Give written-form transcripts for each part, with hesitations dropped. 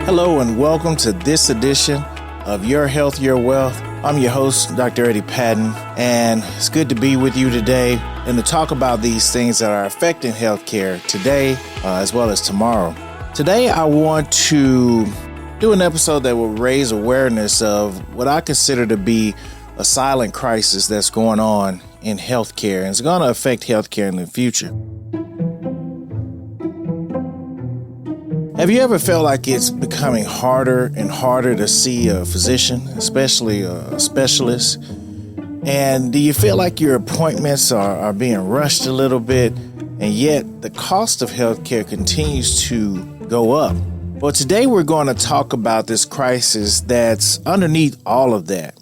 Hello and welcome to this edition of Your Health, Your Wealth. I'm your host, Dr. Eddie Patton, and it's good to be with you today and to talk about these things that are affecting healthcare today as well as tomorrow. Today, I want to do an episode that will raise awareness of what I consider to be a silent crisis that's going on in healthcare, and it's going to affect healthcare in the future. Have you ever felt like it's becoming harder and harder to see a physician, especially a specialist? And do you feel like your appointments are being rushed a little bit, and yet the cost of healthcare continues to go up? Well, today we're going to talk about this crisis that's underneath all of that.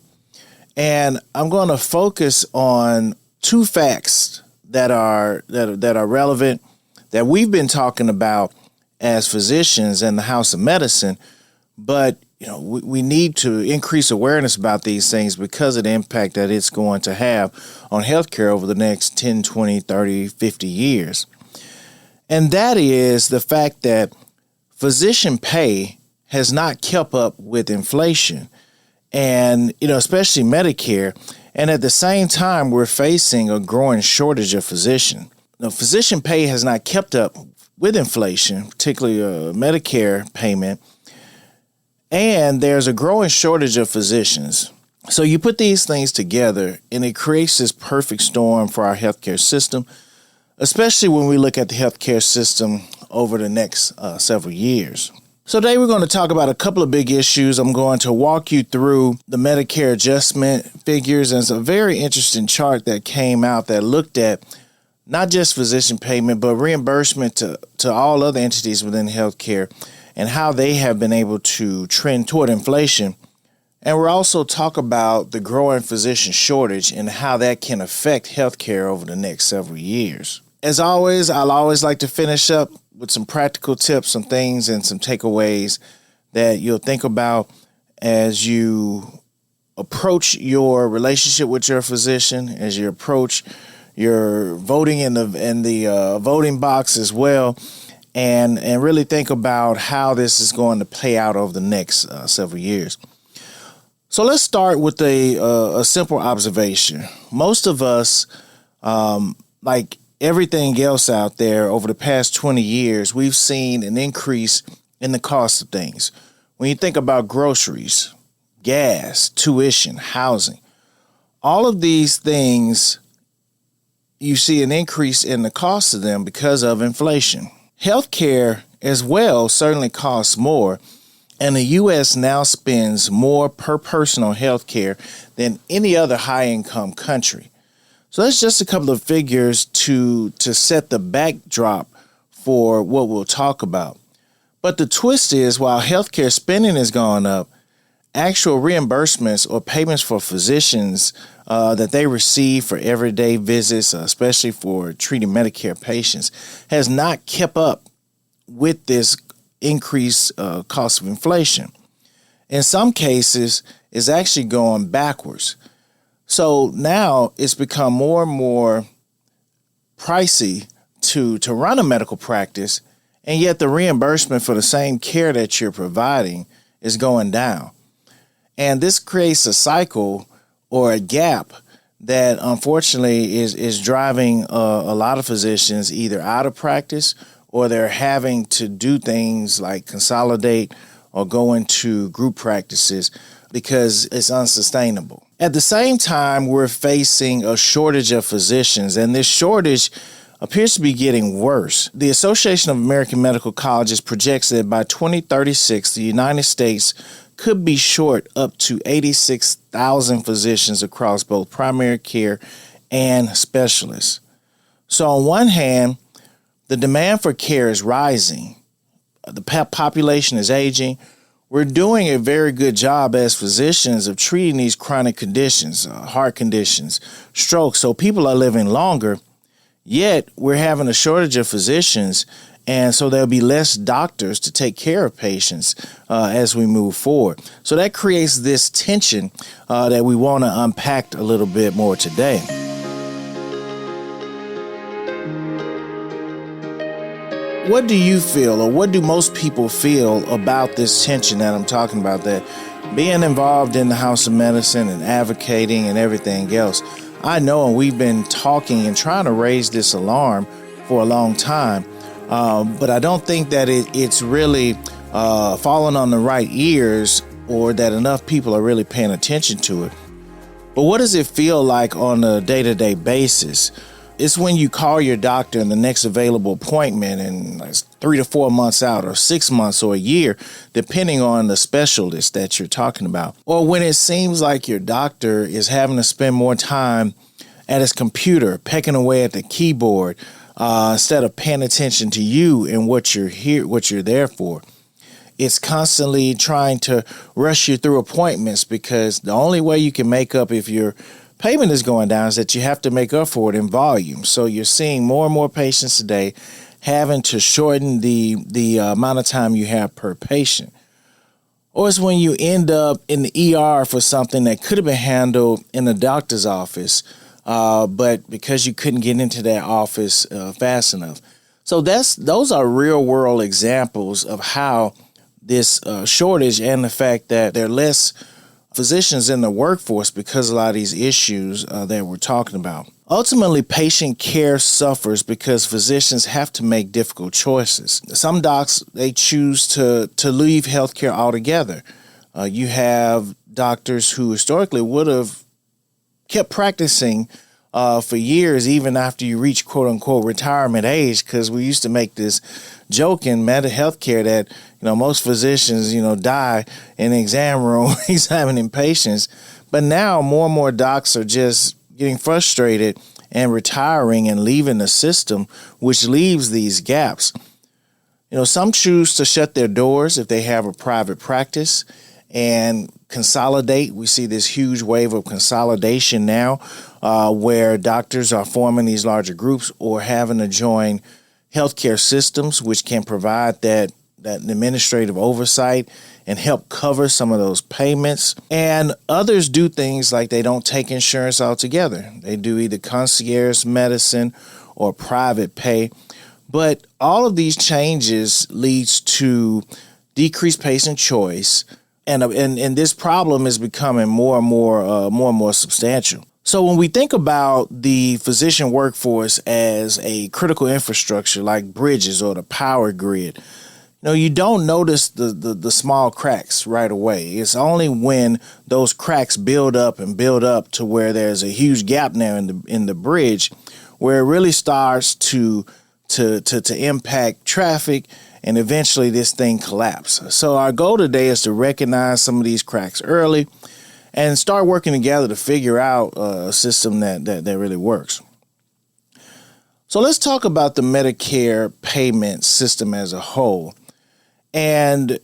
And I'm going to focus on two facts that are relevant that we've been talking about as physicians in the House of Medicine, but we need to increase awareness about these things because of the impact that it's going to have on healthcare over the next 10, 20, 30, 50 years. And that is the fact that physician pay has not kept up with inflation, and especially Medicare. And at the same time, we're facing a growing shortage of physicians. Now, physician pay has not kept up with inflation, particularly Medicare payment, and there's a growing shortage of physicians. So you put these things together, and it creates this perfect storm for our healthcare system, especially when we look at the healthcare system over the next several years. So today we're going to talk about a couple of big issues. I'm going to walk you through the Medicare adjustment figures, and it's a very interesting chart that came out that looked at not just physician payment, but reimbursement to all other entities within healthcare and how they have been able to trend toward inflation. And we'll also talk about the growing physician shortage and how that can affect healthcare over the next several years. As always, I'll always like to finish up with some practical tips, some things, and some takeaways that you'll think about as you approach your relationship with your physician, as you approach your voting in the voting box as well, and really think about how this is going to play out over the next several years. So let's start with a simple observation. Most of us, like everything else out there, over the past 20 years, we've seen an increase in the cost of things. When you think about groceries, gas, tuition, housing, all of these things, you see an increase in the cost of them because of inflation. Healthcare as well certainly costs more, and the U.S. now spends more per person on healthcare than any other high-income country. So that's just a couple of figures to set the backdrop for what we'll talk about. But the twist is, while healthcare spending has gone up, actual reimbursements or payments for physicians that they receive for everyday visits, especially for treating Medicare patients, has not kept up with this increased cost of inflation. In some cases, it's actually going backwards. So now it's become more and more pricey to run a medical practice, and yet the reimbursement for the same care that you're providing is going down. And this creates a cycle or a gap that unfortunately is driving a lot of physicians either out of practice, or they're having to do things like consolidate or go into group practices because it's unsustainable. At the same time, we're facing a shortage of physicians, and this shortage appears to be getting worse. The Association of American Medical Colleges projects that by 2036, the United States could be short up to 86,000 physicians across both primary care and specialists. So on one hand, the demand for care is rising. The population is aging. We're doing a very good job as physicians of treating these chronic conditions, heart conditions, strokes. So people are living longer, yet we're having a shortage of physicians. And so there'll be less doctors to take care of patients as we move forward. So that creates this tension that we want to unpack a little bit more today. what do you feel, or what do most people feel about this tension that I'm talking about, that being involved in the House of Medicine and advocating and everything else? I know, and we've been talking and trying to raise this alarm for a long time, but I don't think that it's really fallen on the right ears, or that enough people are really paying attention to it. But what does it feel like on a day-to-day basis? It's when you call your doctor in the next available appointment, and like 3 to 4 months out, or 6 months, or a year, depending on the specialist that you're talking about. Or when it seems like your doctor is having to spend more time at his computer, pecking away at the keyboard, instead of paying attention to you and what you're there for. It's constantly trying to rush you through appointments, because the only way you can make up if your payment is going down is that you have to make up for it in volume. So you're seeing more and more patients today, having to shorten the amount of time you have per patient. Or it's when you end up in the ER for something that could have been handled in the doctor's office, but because you couldn't get into that office fast enough. So those are real world examples of how this shortage, and the fact that there are less physicians in the workforce because of a lot of these issues that we're talking about. Ultimately, patient care suffers because physicians have to make difficult choices. Some docs, they choose to leave healthcare altogether. You have doctors who historically would have kept practicing for years, even after you reach quote unquote retirement age, because we used to make this joke in healthcare that, most physicians, die in the exam room examining patients. But now more and more docs are just getting frustrated and retiring and leaving the system, which leaves these gaps. Some choose to shut their doors if they have a private practice and consolidate. We see this huge wave of consolidation now, where doctors are forming these larger groups or having to join healthcare systems, which can provide that administrative oversight and help cover some of those payments. And others do things like they don't take insurance altogether. They do either concierge medicine or private pay. But all of these changes leads to decreased patient choice, and this problem is becoming more and more substantial. So when we think about the physician workforce as a critical infrastructure like bridges or the power grid, you don't notice the small cracks right away. It's only when those cracks build up to where there's a huge gap now in the bridge, where it really starts to impact traffic, and eventually this thing collapses. So our goal today is to recognize some of these cracks early and start working together to figure out a system that really works. So let's talk about the Medicare payment system as a whole. And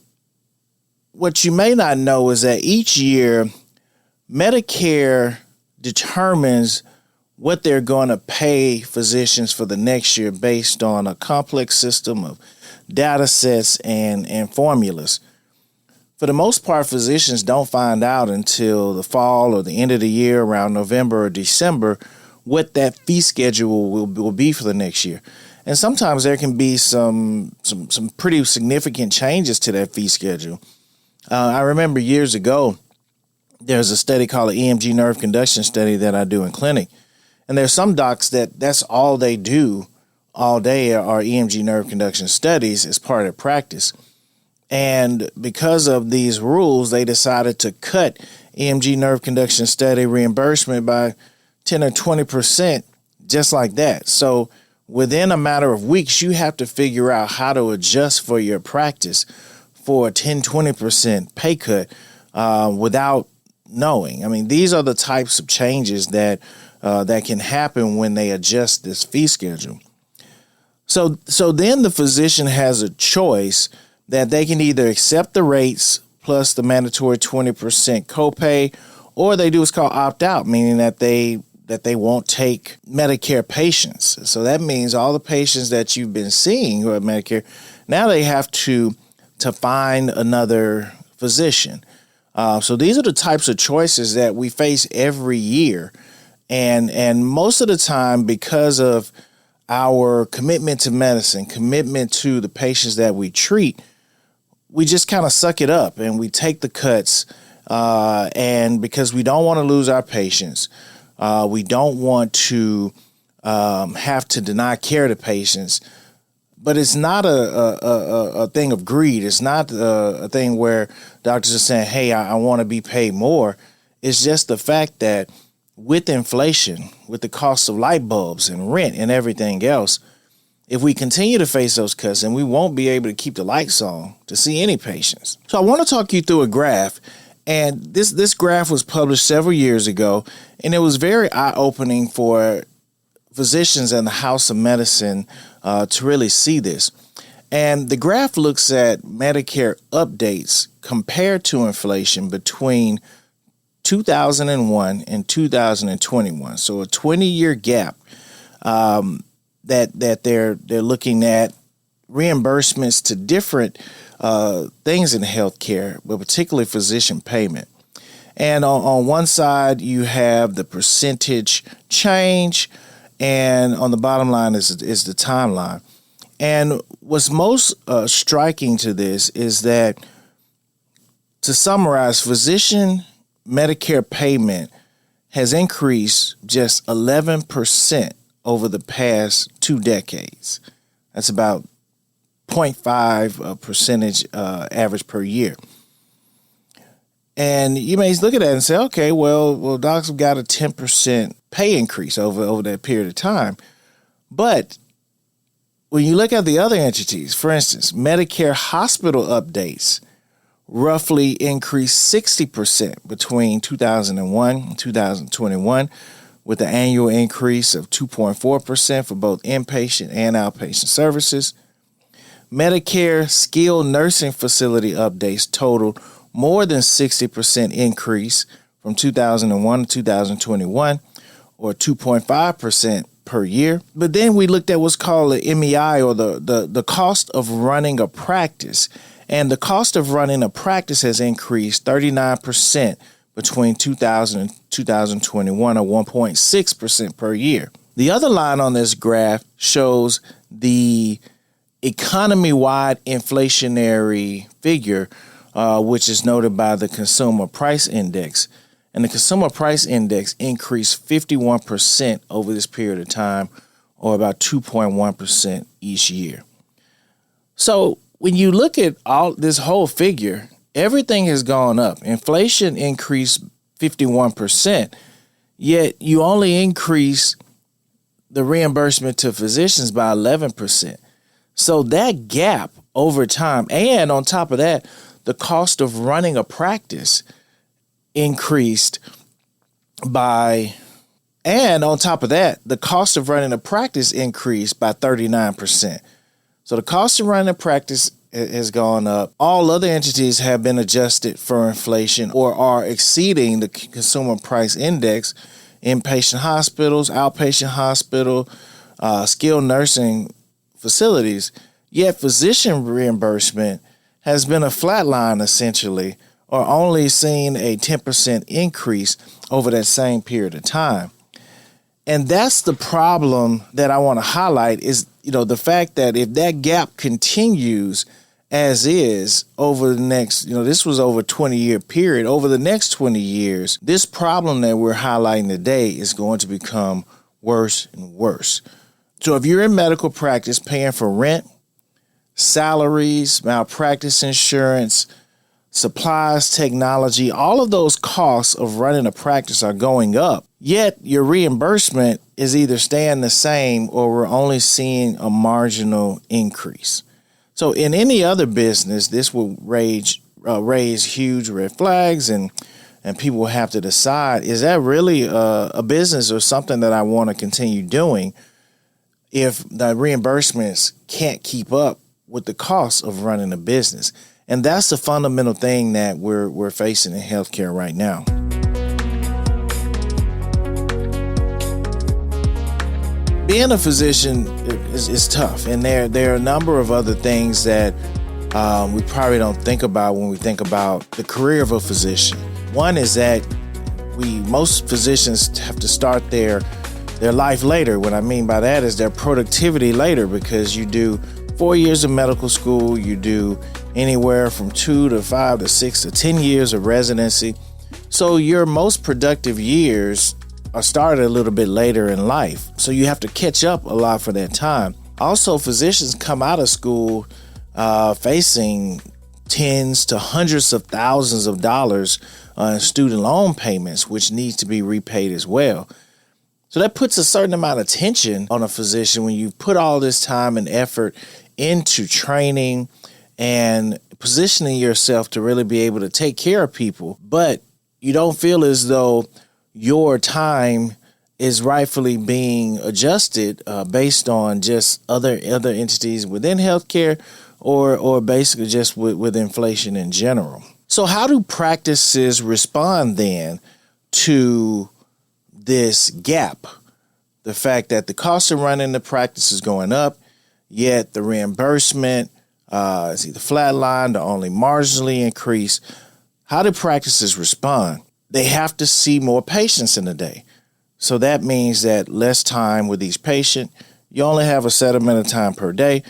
what you may not know is that each year, Medicare determines what they're going to pay physicians for the next year based on a complex system of data sets and formulas. For the most part, physicians don't find out until the fall or the end of the year, around November or December, what that fee schedule will be for the next year. And sometimes there can be some pretty significant changes to that fee schedule. I remember years ago, there's a study called an EMG nerve conduction study that I do in clinic. And there's some docs that's all they do all day are EMG nerve conduction studies as part of their practice. And because of these rules, they decided to cut EMG nerve conduction study reimbursement by 10 or 20%, just like that. So within a matter of weeks, you have to figure out how to adjust for your practice for a 10, 20% pay cut without knowing. I mean, these are the types of changes that can happen when they adjust this fee schedule. So then the physician has a choice that they can either accept the rates plus the mandatory 20% copay, or they do what's called opt-out, meaning that they won't take Medicare patients. So that means all the patients that you've been seeing who have Medicare, now they have to find another physician. So these are the types of choices that we face every year. And most of the time, because of our commitment to medicine, commitment to the patients that we treat, we just kind of suck it up and we take the cuts. And because we don't want to lose our patients, we don't want to have to deny care to patients. But it's not a thing of greed. It's not a thing where doctors are saying, hey, I want to be paid more. It's just the fact that with inflation, with the cost of light bulbs and rent and everything else, if we continue to face those cuts, then we won't be able to keep the lights on to see any patients. So I want to talk you through a graph. And this graph was published several years ago, and it was very eye-opening for physicians in the House of Medicine to really see this. And the graph looks at Medicare updates compared to inflation between 2001 and 2021. So a 20-year gap that they're looking at reimbursements to different things in healthcare, but particularly physician payment. And on one side, you have the percentage change, and on the bottom line is the timeline. And what's most striking to this is that, to summarize, physician Medicare payment has increased just 11% over the past 2 decades. That's about 0.5 percentage average per year. And you may look at that and say, okay, well, docs have got a 10% pay increase over that period of time. But when you look at the other entities, for instance, Medicare hospital updates roughly increased 60% between 2001 and 2021, with an annual increase of 2.4% for both inpatient and outpatient services. Medicare skilled nursing facility updates totaled more than 60% increase from 2001 to 2021, or 2.5% per year. But then we looked at what's called the MEI, or the cost of running a practice. And the cost of running a practice has increased 39% between 2000 and 2021, or 1.6% per year. The other line on this graph shows the economy-wide inflationary figure, which is noted by the Consumer Price Index. And the Consumer Price Index increased 51% over this period of time, or about 2.1% each year. So when you look at all this whole figure, everything has gone up. Inflation increased 51%, yet you only increase the reimbursement to physicians by 11%. So that gap over time, and on top of that, the cost of running a practice increased by, and on top of that, the cost of running a practice increased by 39%. So the cost of running a practice has gone up. All other entities have been adjusted for inflation or are exceeding the Consumer Price Index. Inpatient hospitals, outpatient hospital, skilled nursing facilities. Yet physician reimbursement has been a flat line essentially, or only seen a 10% increase over that same period of time. And that's the problem that I want to highlight is, the fact that if that gap continues as is over the next, this was over a 20-year period, over the next 20 years, this problem that we're highlighting today is going to become worse and worse. So if you're in medical practice paying for rent, salaries, malpractice insurance, supplies, technology, all of those costs of running a practice are going up, yet your reimbursement is either staying the same or we're only seeing a marginal increase. So in any other business, this will raise huge red flags, and people will have to decide, is that really a business or something that I want to continue doing if the reimbursements can't keep up with the cost of running a business? And that's the fundamental thing that we're facing in healthcare right now. Being a physician is tough, and there are a number of other things that we probably don't think about when we think about the career of a physician. One is that most physicians have to start their their life later. What I mean by that is their productivity later, because you do 4 years of medical school, you do anywhere from 2 to 5 to 6 to 10 years of residency. So your most productive years are started a little bit later in life. So you have to catch up a lot for that time. Also, physicians come out of school facing tens to hundreds of thousands of dollars in student loan payments, which needs to be repaid as well. So that puts a certain amount of tension on a physician when you put all this time and effort into training and positioning yourself to really be able to take care of people, but you don't feel as though your time is rightfully being adjusted based on just other entities within healthcare or basically just with inflation in general. So how do practices respond then to this gap? The fact that the cost of running the practice is going up, yet the reimbursement is either flatlined or only marginally increased. How do practices respond? They have to see more patients in a day. So that means that less time with each patient. You only have a set amount of time per day.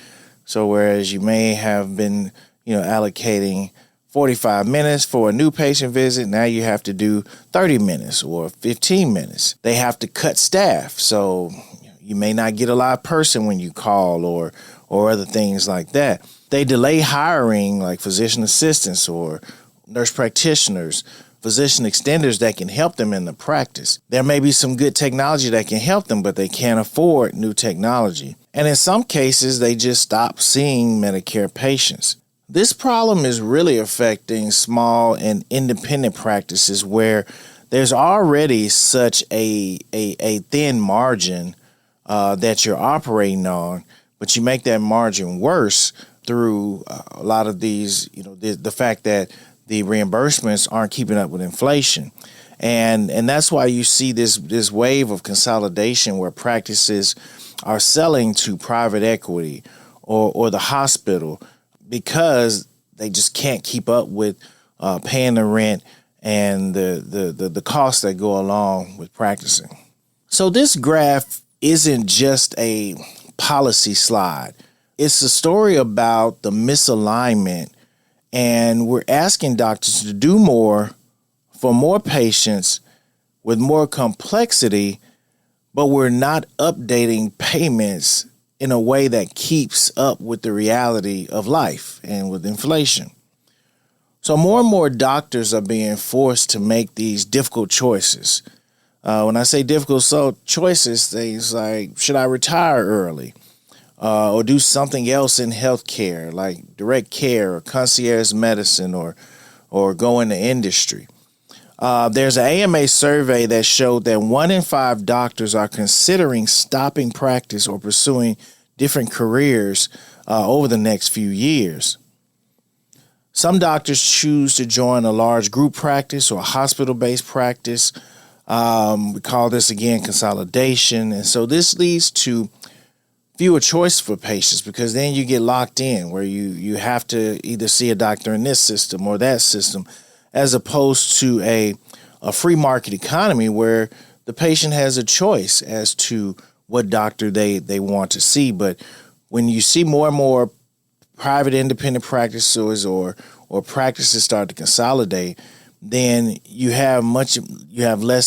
So whereas you may have been, allocating 45 minutes for a new patient visit, now you have to do 30 minutes or 15 minutes. They have to cut staff. So you may not get a live person when you call or other things like that. They delay hiring like physician assistants or nurse practitioners, physician extenders that can help them in the practice. There may be some good technology that can help them, but they can't afford new technology. And in some cases, they just stop seeing Medicare patients. This problem is really affecting small and independent practices where there's already such a thin margin that you're operating on, but you make that margin worse through a lot of these, the fact that the reimbursements aren't keeping up with inflation. And that's why you see this wave of consolidation where practices are selling to private equity or the hospital because they just can't keep up with paying the rent and the costs that go along with practicing. So this graph isn't just a policy slide. It's a story about the misalignment, and we're asking doctors to do more for more patients with more complexity, but we're not updating payments in a way that keeps up with the reality of life and with inflation. So more and more doctors are being forced to make these difficult choices. When I say difficult choices, things like, should I retire early? Or do something else in healthcare, like direct care or concierge medicine or go into industry. There's an AMA survey that showed that 1 in 5 doctors are considering stopping practice or pursuing different careers over the next few years. Some doctors choose to join a large group practice or a hospital-based practice. We call this, again, consolidation. And so this leads to fewer choices for patients because then you get locked in where you have to either see a doctor in this system or that system, as opposed to a free market economy where the patient has a choice as to what doctor they want to see. But when you see more and more private independent practices or practices start to consolidate, then you have less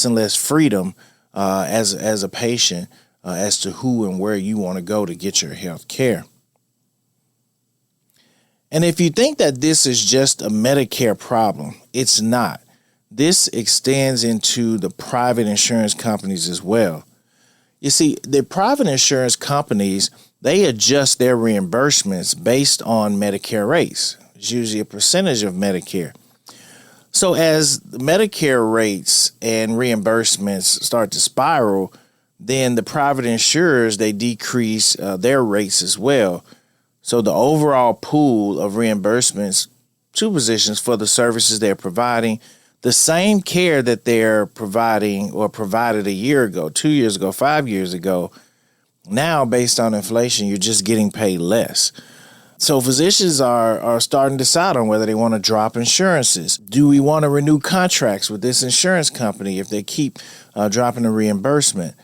and less freedom as a patient as to who and where you want to go to get your health care. And if you think that this is just a Medicare problem, it's not. This extends into the private insurance companies as well. You see, the private insurance companies, they adjust their reimbursements based on Medicare rates. It's usually a percentage of Medicare. So as the Medicare rates and reimbursements start to spiral, then the private insurers, they decrease their rates as well. So the overall pool of reimbursements to physicians for the services they're providing, the same care that they're providing or provided a year ago, 2 years ago, 5 years ago, now based on inflation, you're just getting paid less. So physicians are starting to decide on whether they want to drop insurances. Do we want to renew contracts with this insurance company if they keep dropping the reimbursement?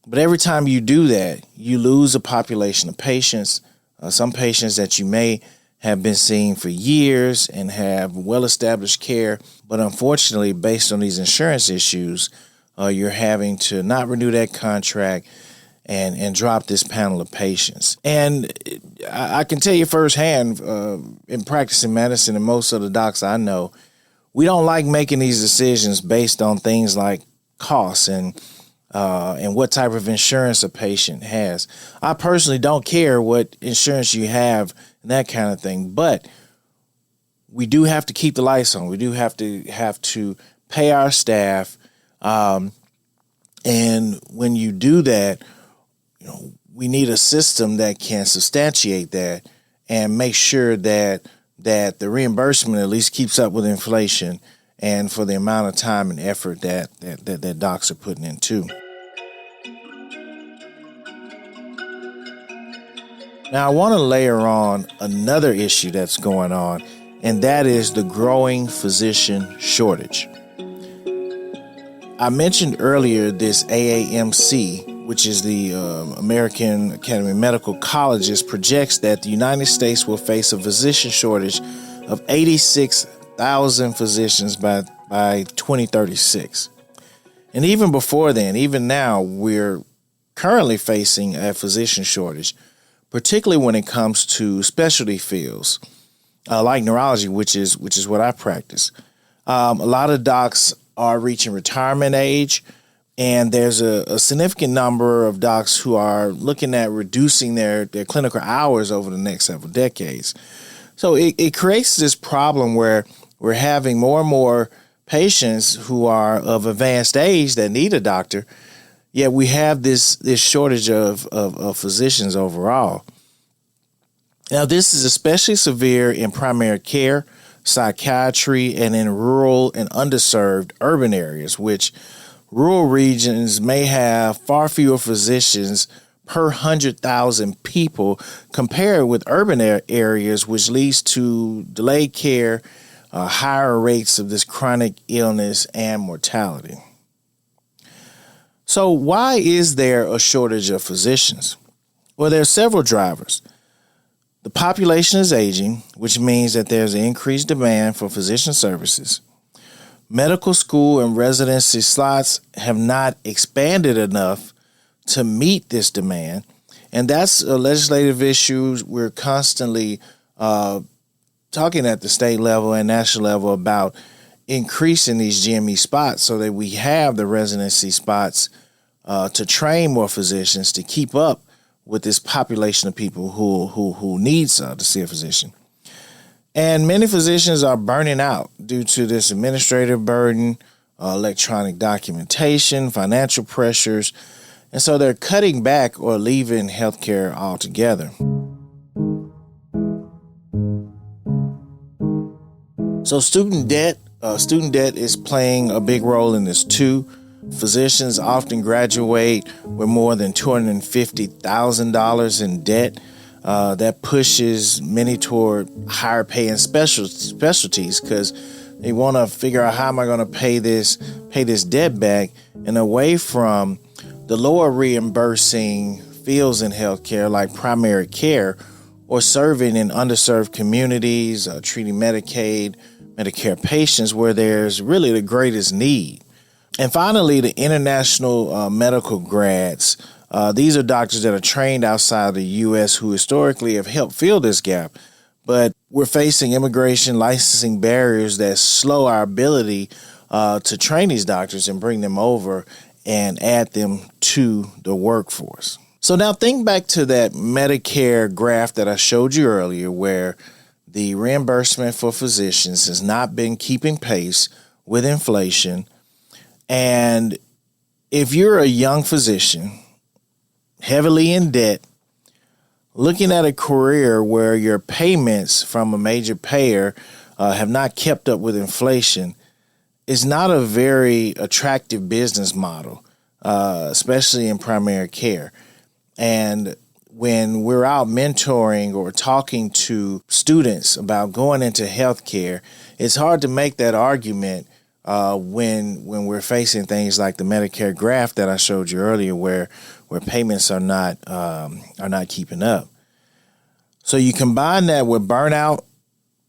But every time you do that, you lose a population of patients, some patients that you may have been seeing for years and have well-established care. But unfortunately, based on these insurance issues, you're having to not renew that contract and drop this panel of patients. And I can tell you firsthand, in practicing medicine and most of the docs I know, we don't like making these decisions based on things like costs and what type of insurance a patient has. I personally don't care what insurance you have and that kind of thing, but we do have to keep the lights on. We do have to pay our staff, and when you do that, we need a system that can substantiate that and make sure that the reimbursement at least keeps up with inflation and for the amount of time and effort that docs are putting into. Now, I want to layer on another issue that's going on, and that is the growing physician shortage. I mentioned earlier this AAMC, which is the American Academy of Medical Colleges, projects that the United States will face a physician shortage of 86,000 physicians by 2036. And even before then, even now, we're currently facing a physician shortage, particularly when it comes to specialty fields like neurology, which is what I practice. A lot of docs are reaching retirement age, and there's a significant number of docs who are looking at reducing their clinical hours over the next several decades. So it creates this problem where we're having more and more patients who are of advanced age that need a doctor, yet we have this shortage of physicians overall. Now, this is especially severe in primary care, psychiatry, and in rural and underserved urban areas, which rural regions may have far fewer physicians per 100,000 people compared with urban areas, which leads to delayed care, higher rates of this chronic illness and mortality. So why is there a shortage of physicians? Well, there are several drivers. The population is aging, which means that there's an increased demand for physician services. Medical school and residency slots have not expanded enough to meet this demand, and that's a legislative issue. We're constantly talking at the state level and national level about increasing these GME spots so that we have the residency spots to train more physicians to keep up with this population of people who needs to see a physician. And many physicians are burning out due to this administrative burden, electronic documentation, financial pressures, and so they're cutting back or leaving healthcare altogether. So student debt is playing a big role in this too. Physicians often graduate with more than $250,000 in debt. That pushes many toward higher paying specialties because they want to figure out how am I going to pay this debt back, and away from the lower reimbursing fields in healthcare like primary care or serving in underserved communities, treating Medicaid, Medicare patients where there's really the greatest need. And finally, the international medical grads. These are doctors that are trained outside the U.S. who historically have helped fill this gap. But we're facing immigration licensing barriers that slow our ability to train these doctors and bring them over and add them to the workforce. So now think back to that Medicare graph that I showed you earlier, where the reimbursement for physicians has not been keeping pace with inflation. And if you're a young physician, heavily in debt, looking at a career where your payments from a major payer have not kept up with inflation, is not a very attractive business model, especially in primary care. And when we're out mentoring or talking to students about going into healthcare, it's hard to make that argument when we're facing things like the Medicare graph that I showed you earlier, where payments are not keeping up. So you combine that with burnout,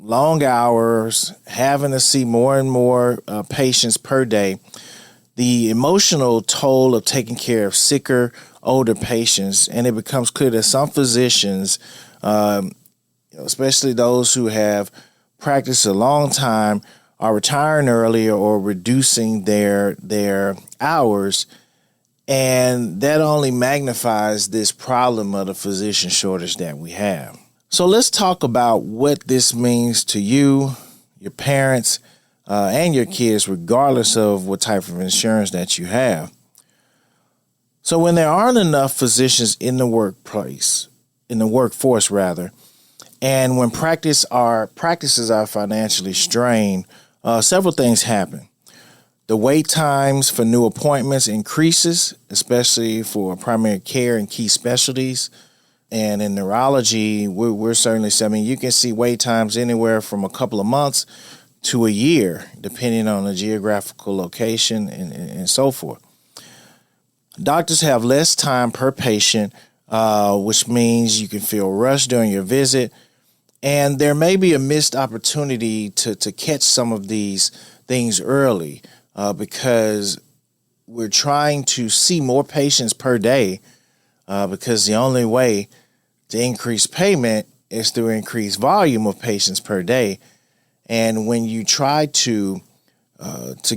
long hours, having to see more and more patients per day, the emotional toll of taking care of sicker, older patients, and it becomes clear that some physicians, especially those who have practiced a long time, are retiring earlier or reducing their hours, and that only magnifies this problem of the physician shortage that we have. So let's talk about what this means to you, your parents, and your kids, regardless of what type of insurance that you have. So when there aren't enough physicians in the workforce, and when practices are financially strained, several things happen. The wait times for new appointments increases, especially for primary care and key specialties. And in neurology, we're certainly seeing, you can see wait times anywhere from a couple of months to a year, depending on the geographical location and so forth. Doctors have less time per patient, which means you can feel rushed during your visit. And there may be a missed opportunity to catch some of these things early because we're trying to see more patients per day because the only way to increase payment is through increased volume of patients per day. And when you try to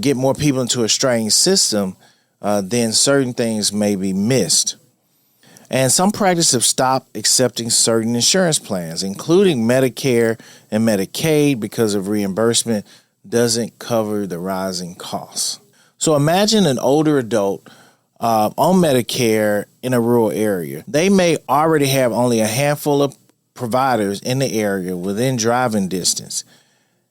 get more people into a strained system, then certain things may be missed. And some practices have stopped accepting certain insurance plans, including Medicare and Medicaid, because of reimbursement doesn't cover the rising costs. So imagine an older adult on Medicare in a rural area. They may already have only a handful of providers in the area within driving distance.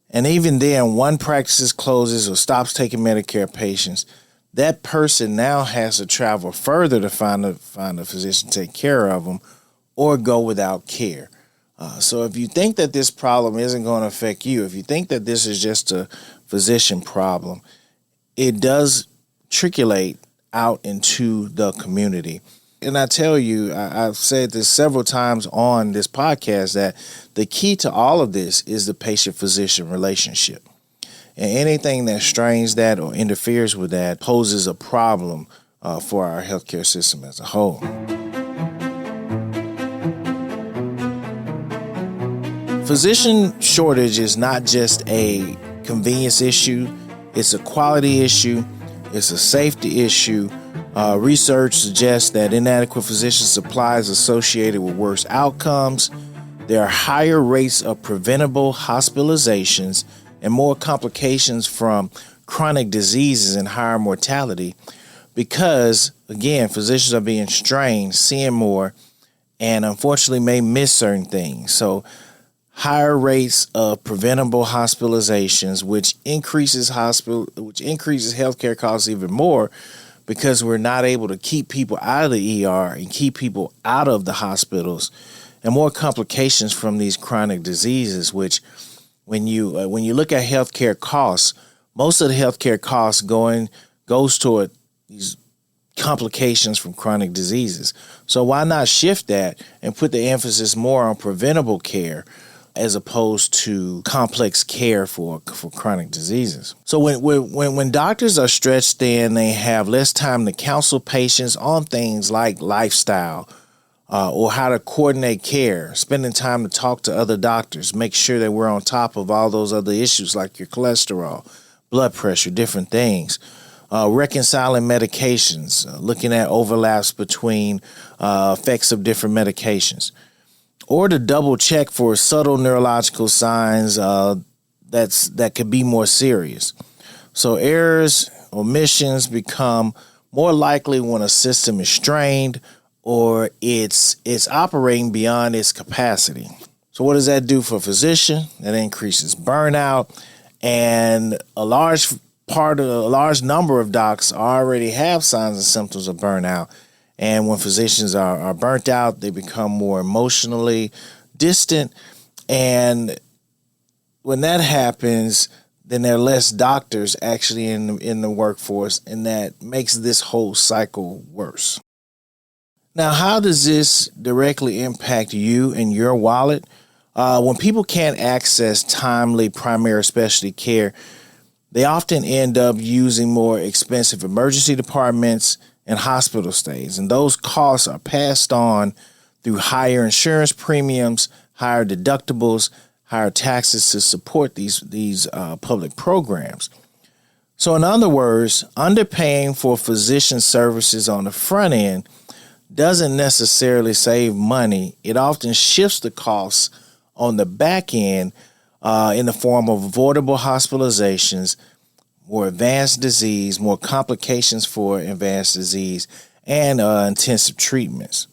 And even then, one practice closes or stops taking Medicare patients. That person now has to travel further to find a physician to take care of them or go without care. So if you think that this problem isn't going to affect you, if you think that this is just a physician problem, it does triculate out into the community. And I tell you, I've said this several times on this podcast, that the key to all of this is the patient-physician relationship. And anything that strains that or interferes with that poses a problem for our healthcare system as a whole. Physician shortage is not just a convenience issue, it's a quality issue, it's a safety issue. Research suggests that inadequate physician supply is associated with worse outcomes. There are higher rates of preventable hospitalizations and more complications from chronic diseases and higher mortality because, again, physicians are being strained, seeing more, and unfortunately may miss certain things. So higher rates of preventable hospitalizations, which increases healthcare costs even more because we're not able to keep people out of the ER and keep people out of the hospitals, and more complications from these chronic diseases, which when you look at healthcare costs, most of the healthcare costs goes toward these complications from chronic diseases. So why not shift that and put the emphasis more on preventable care as opposed to complex care for chronic diseases? So when doctors are stretched thin, they have less time to counsel patients on things like lifestyle, or how to coordinate care, spending time to talk to other doctors, make sure that we're on top of all those other issues like your cholesterol, blood pressure, different things. Reconciling medications, looking at overlaps between effects of different medications, or to double check for subtle neurological signs that could be more serious. So errors, omissions become more likely when a system is strained or it's operating beyond its capacity. So what does that do for a physician? That increases burnout, and a large number of docs already have signs and symptoms of burnout. And when physicians are burnt out, they become more emotionally distant. And when that happens, then there are less doctors actually in the workforce, and that makes this whole cycle worse. Now, how does this directly impact you and your wallet? When people can't access timely primary specialty care, they often end up using more expensive emergency departments and hospital stays, and those costs are passed on through higher insurance premiums, higher deductibles, higher taxes to support these public programs. So in other words, underpaying for physician services on the front end doesn't necessarily save money. It often shifts the costs on the back end in the form of avoidable hospitalizations, more advanced disease, more complications for advanced disease, and intensive treatments.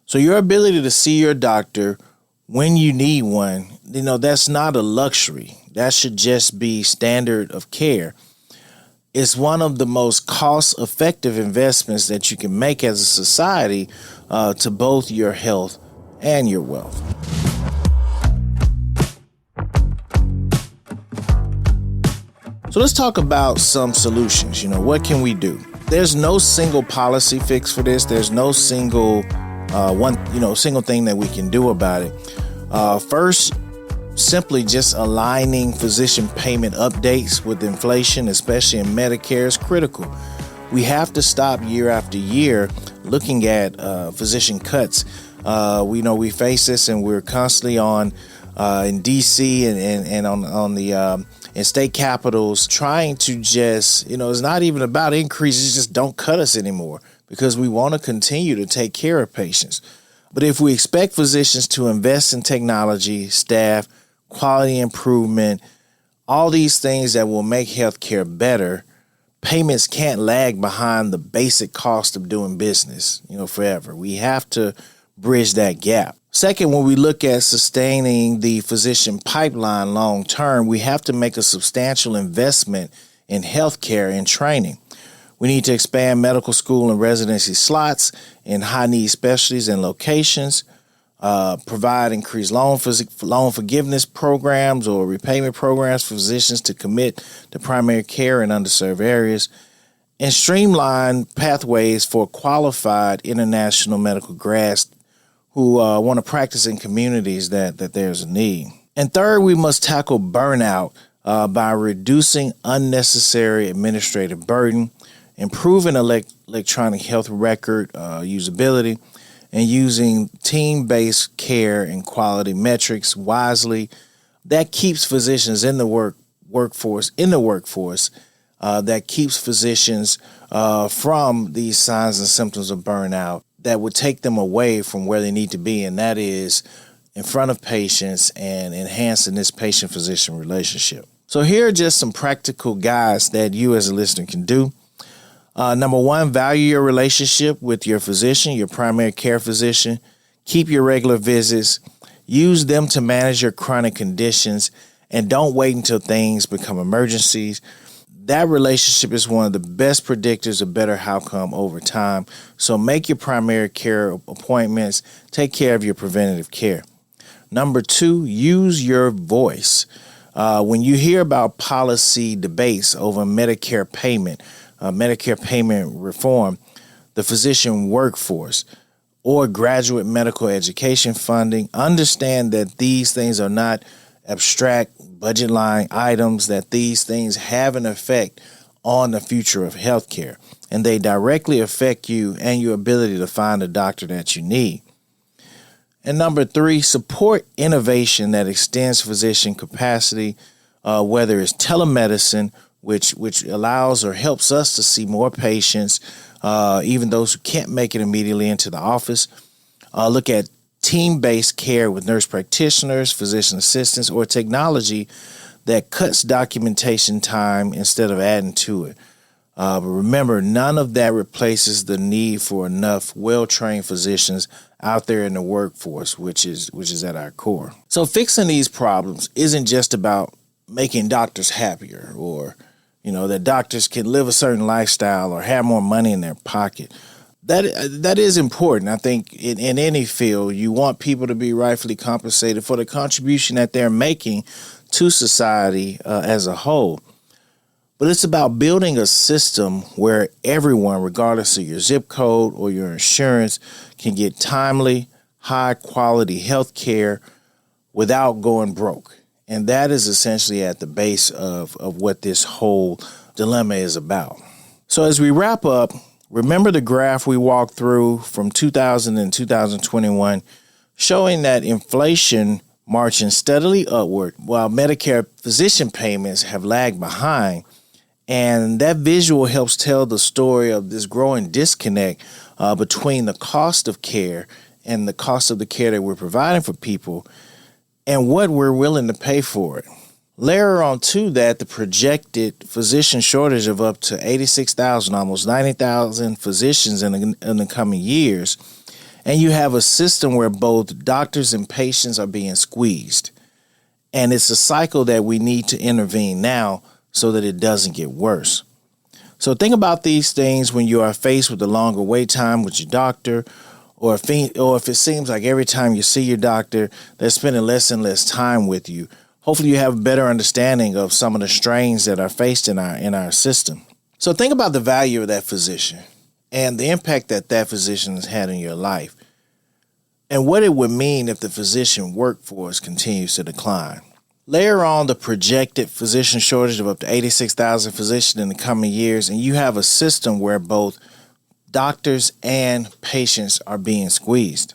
So your ability to see your doctor when you need one, that's not a luxury. That should just be standard of care. It's one of the most cost-effective investments that you can make as a society to both your health and your wealth. So let's talk about some solutions. What can we do? There's no single policy fix for this. There's no single single thing that we can do about it. First, simply just aligning physician payment updates with inflation, especially in Medicare, is critical. We have to stop year after year looking at physician cuts. We face this, and we're constantly on in DC and on the in state capitals trying to just, it's not even about increases, just don't cut us anymore, because we want to continue to take care of patients. But if we expect physicians to invest in technology, staff, quality improvement, all these things that will make healthcare better, payments can't lag behind the basic cost of doing business, forever. We have to bridge that gap. Second, when we look at sustaining the physician pipeline long term, we have to make a substantial investment in healthcare and training. We need to expand medical school and residency slots in high-need specialties and locations, provide increased loan forgiveness programs or repayment programs for physicians to commit to primary care in underserved areas, and streamline pathways for qualified international medical grads who want to practice in communities that there's a need. And third, we must tackle burnout by reducing unnecessary administrative burden, improving electronic health record usability, and using team-based care and quality metrics wisely. That keeps physicians in the workforce, that keeps physicians from these signs and symptoms of burnout that would take them away from where they need to be, and that is in front of patients and enhancing this patient-physician relationship. So here are just some practical guides that you as a listener can do. Number one, value your relationship with your physician, your primary care physician. Keep your regular visits. Use them to manage your chronic conditions, and don't wait until things become emergencies. That relationship is one of the best predictors of better outcome over time. So make your primary care appointments. Take care of your preventative care. Number two, use your voice. When you hear about policy debates over Medicare payment reform, the physician workforce, or graduate medical education funding, understand that these things are not abstract budget line items, that these things have an effect on the future of healthcare, and they directly affect you and your ability to find a doctor that you need. And number three, support innovation that extends physician capacity, whether it's telemedicine, which allows or helps us to see more patients, even those who can't make it immediately into the office. Look at team-based care with nurse practitioners, physician assistants, or technology that cuts documentation time instead of adding to it. But remember, none of that replaces the need for enough well-trained physicians out there in the workforce, which is at our core. So fixing these problems isn't just about making doctors happier, or that doctors can live a certain lifestyle or have more money in their pocket. that is important. I think in any field, you want people to be rightfully compensated for the contribution that they're making to society as a whole. But it's about building a system where everyone, regardless of your zip code or your insurance, can get timely, high-quality health care without going broke. And that is essentially at the base of what this whole dilemma is about. So as we wrap up, remember the graph we walked through from 2000 and 2021, showing that inflation marching steadily upward while Medicare physician payments have lagged behind. And that visual helps tell the story of this growing disconnect between the cost of care and the cost of the care that we're providing for people and what we're willing to pay for it. Layer on to that the projected physician shortage of up to 86,000, almost 90,000 physicians in the coming years. And you have a system where both doctors and patients are being squeezed. And it's a cycle that we need to intervene now so that it doesn't get worse. So think about these things when you are faced with a longer wait time with your doctor, or if it seems like every time you see your doctor, they're spending less and less time with you. Hopefully you have a better understanding of some of the strains that are faced in our system. So think about the value of that physician and the impact that physician has had in your life, and what it would mean if the physician workforce continues to decline. Layer on the projected physician shortage of up to 86,000 physicians in the coming years, and you have a system where both doctors and patients are being squeezed.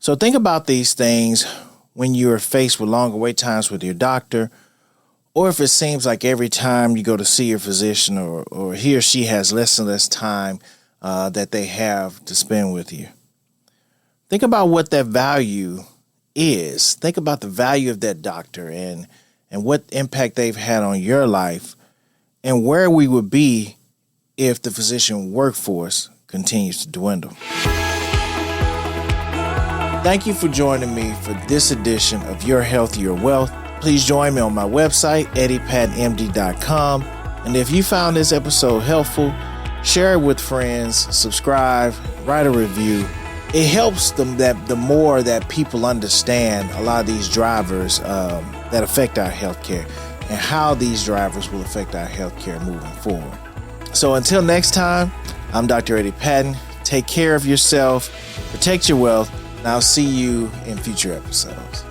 So think about these things when you're faced with longer wait times with your doctor, or if it seems like every time you go to see your physician or he or she has less and less time that they have to spend with you. Think about what that value is. Think about the value of that doctor and what impact they've had on your life and where we would be if the physician workforce continues to dwindle. Thank you for joining me for this edition of Your Health, Your Wealth. Please join me on my website, eddiepattonmd.com. And if you found this episode helpful, share it with friends, subscribe, write a review. It helps them that the more that people understand a lot of these drivers that affect our healthcare and how these drivers will affect our healthcare moving forward. So until next time, I'm Dr. Eddie Patton. Take care of yourself, protect your wealth, and I'll see you in future episodes.